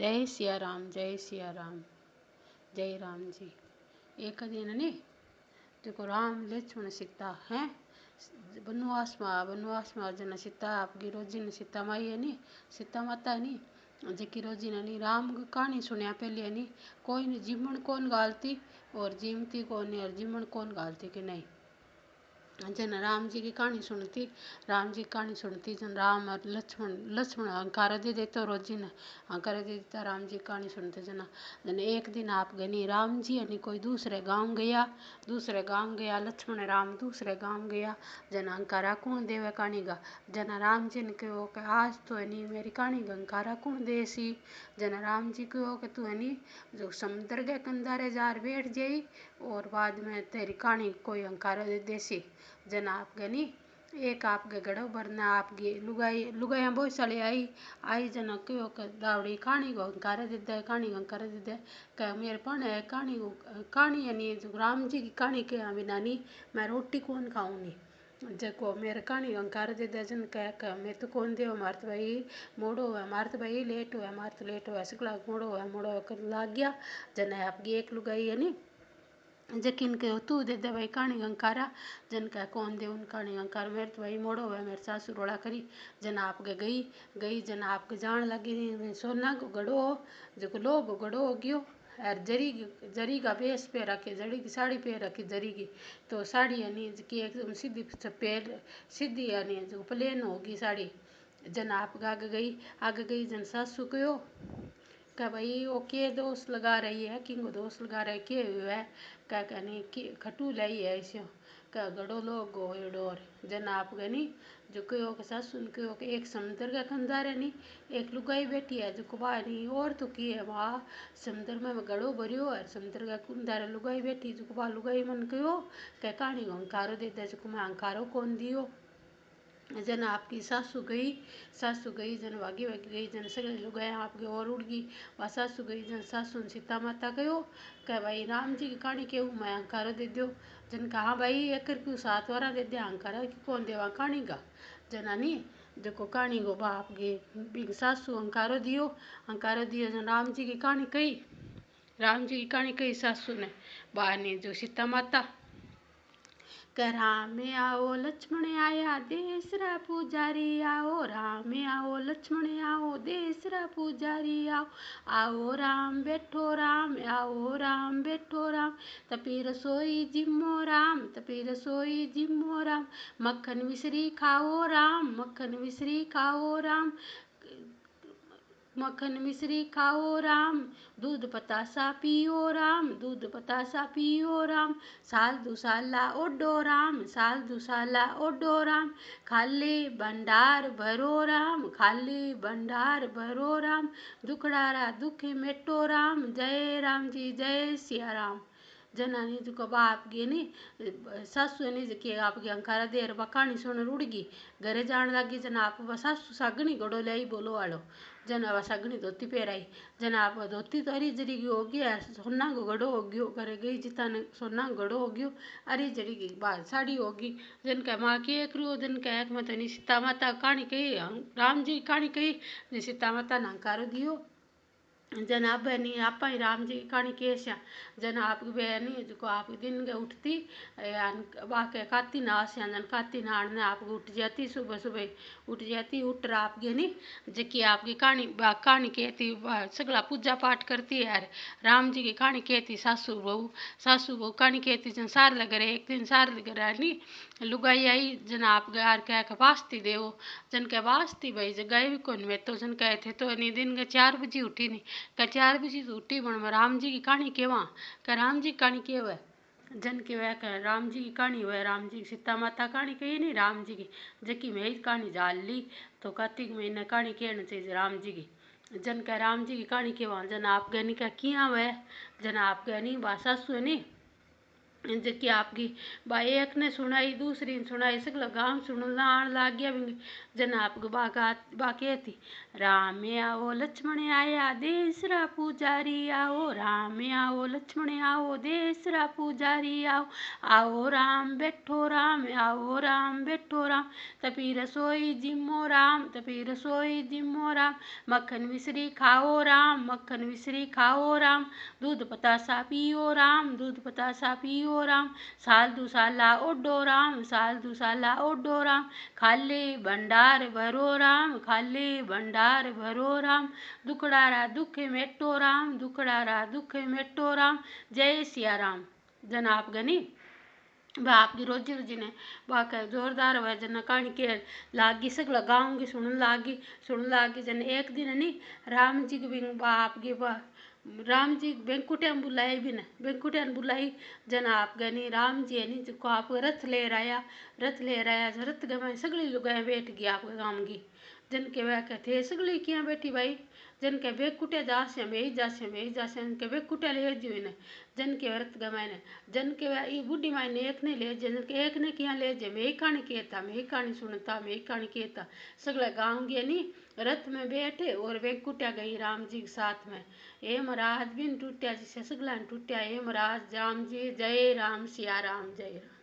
जय सिया राम, जय सिया राम, जय राम जी। एक दिन ने देखो राम लक्ष्मण सीता हैं वनवास में जना सीता आपकी रोजी ने सीता माई है नी सीता माता है नी जेकी रोजी ने नी राम की कहानी सुनिया पहले है नी कोई ने जीवन कौन गालती और जीमती कौन और जीवन कौन गालती कि नहीं। जन राम जी की कहानी सुनती जन राम और लक्ष्मण अंकार दे देते रोजी ने अंकार दे देता राम जी की कहानी सुनते जना। जन एक दिन आप गनी राम जी यानी कोई दूसरे गांव गया लक्ष्मण राम दूसरे गांव गया जन अंकारा कौन देवे कहानी गा। जन राम जी ने कहो कि आज तो है नी मेरी कहानी गा अंकारा कौन देसी। जन राम जी कहो कि तू है नी जो समुद्र के कंधारे जार बैठ जाई और बाद में तेरी कहानी कोई अंकारा दे देसी। जन आप गनी एक आपके गड़ो भरना आपकी लुगाइया बहुत सारी आई जन क्यों दावड़ी कहानी को अंकारा दे दे कह मेरे पाने कहानी यानी राम जी की कहानी के बिना नी मैं रोटी कौन खाऊं नी जको मेरे कहानी अंकार दे दे जन कह मैं तो कौन दे मारत भाई मोड़ो है मारत भाई लेट हुआ मारत लेट हुआ सकला मोड़ो कर लाग गया। जन आपकी एक लुगाई है नी जकिन के तू दे दे भाई कहानी अंकारा जन का कौन दे उन कहानी अंकार मेरे तो भाई मोड़ो है मेरे सासू रोड़ा करी। जन आप गई जन आपके जान लगी सोना को गड़ो जो लो गड़ो हो गयो और जरी का बेस पे रखे जड़ी की साड़ी पे रखी जरी की तो साड़ी यानी कि एकदम सीधी पैर सीधी यानी जो प्लेन होगी साड़ी। जन आप आगे गई जन सासू कहो क्या भाई वो के दोस्त लगा रही है किंग दोस्त लगा रहा है के हुआ है क्या कहनी कि खटू लाई है ऐसे क्या गड़ो लोग गोड़ जन आप गनी जो कहो के सासुन कहो कि एक समुद्र का कंधार नी एक लुगाई बैठी है जो कुबा नहीं और तो की है वहाँ समुद्र में गड़ो भरियो है समुद्र का कंधार लुगाई बैठी जो कुबा लुगाई मन कहो क्या कहानी अंकारो दे दे जो मैं अंकारो कौन दियो। जन आपकी सासू गई जन वागी गई जन सगले लुगाई आपके और उड़ गई वह सासू गई जन सासू सीता माता कहो क्या भाई राम जी की कहानी केहू मैं अंकारो दे दो। जन कहा भाई एक क्यों 7 वारा दे दे अंकारा की कौन देवा कहानी का जना नी देखो कहानी को बाप गे सासू अंकारो दियो जन राम जी की कहानी कही सासू ने बाहर ने जो सीता माता कह राम आओ लक्ष्मण आया देसरा पुजारी आओ राम आओ लक्ष्मण आओ देसरा पुजारी आओ राम बैठो राम आओ राम बैठो राम तपी रसोई जिम्मो राम मक्खन मिश्री खाओ राम मक्खन मिश्री खाओ राम दूध बतासा पियो राम साल दुसाला ओडो राम खाली भंडार भरो राम दुखड़ारा दुखी मेटो राम जय राम जी जय सिया राम। जनानी जो कब आप गे नी सासू ने जकी आपकी अंकारा देर कहानी सुन रुड़गी घरे जान लगी जन आप सासू सागनी गड़ो लाई बोलो वालो जन अब सागनी धोती पहराई जन आप धोती तो अरी जरी की होगी सोना को गड़ो हो गयो करे गई जिता ने सोना गड़ो हो गयो अरी जरी की बात साड़ी होगी जन का माँ की एक रू जन का एक मत नहीं सीता माता कहानी कही राम जी कहानी कही सीता माता ने अंकारो दियो। जन आप बहनी आप ही राम जी की कहानी कैसा जन आप बहनी जो आप दिन के उठती वाके काती नास जन काती नाड़ ने आप उठ जाती सुबह उठ रहा आप गनी जकी आपकी कहानी कहती सगला पूजा पाठ करती है राम जी की कहानी कहती सासू बहू कहानी कहती जन सार लग रहे एक दिन सार लग रहा नहीं लुगाई आई जन आप गार कह वास्ती देव जन के वास्ती भाई जगह भी कौन में तो जन कहे थे तो नहीं दिन के 4 बजे उठी नहीं क्या 4 बजे तो उठी बन राम जी की कहानी केवा क्या राम जी की कहानी के हुआ जन के वह कह राम जी की कहानी हुआ राम जी सीता माता कहानी कही नहीं राम जी की जकी मैं कहानी जाल ली तो कार्तिक महीने कहानी कहना चाहिए राम जी की जन का राम जी की कहानी केवा जन आप गनी का किया हुआ जन आप गनी बासा सुनी जबकि आपकी भाई एक ने सुनाई दूसरी ने सुनाई सगला गांव सुनना आन लाग गया भी जन आपको बाकी थी। राम आओ लक्ष्मण आया देसरा पुजारी आओ, राम आओ लक्ष्मण आओ देसरा पुजारी आओ, आओ राम बैठो राम आओ राम बैठो राम, तपी रसोई जिम्मो राम तपी रसोई जिम्मो राम, मक्खन मिश्री खाओ राम मक्खन मिश्री खाओ राम, दूध पतासा पियो राम दूध पतासा पियो राम, साल दुसाला ओडो राम साल दुसाला ओडो राम, खाली भंडार भरो राम खाली भंडार भरो राम, दुखड़ारा दुख मेटो राम दुखड़ारा दुख मेटो राम। जय सिया राम। जन आप गनी आपकी रोजी रोजी ने बाका जोरदार हुआ जन कहानी के लागी सगला गाँव की सुन लागी जन एक दिन नहीं राम जी की बाप की राम जी वेंकुटिया बुलाई भी न वेंकुटिया बुलाई जन आप गनी राम जी है नी जिसको आप रथ ले आया रथ गवाए सगली लुगाए बैठ गई आपके गाँव की जन के वह कहते सगली क्या बैठी भाई जन के वेकुटिया जासे जन के वेकुटिया ले जी ने जन के रथ गवाए ने जन के वह बुढ़ी माई ने एक ने ले जन के एक ने क्या ले जे मैं कहानी कहता मैं कहानी सुनता मैं कहानी कहता सगला गाँव गए नी रथ में बैठे और वेकुटिया गई राम जी के साथ में। ए महाराज बिन टूटिया जिसे सगला टूटिया ए महाराज राम जी जय राम सिया राम जय राम।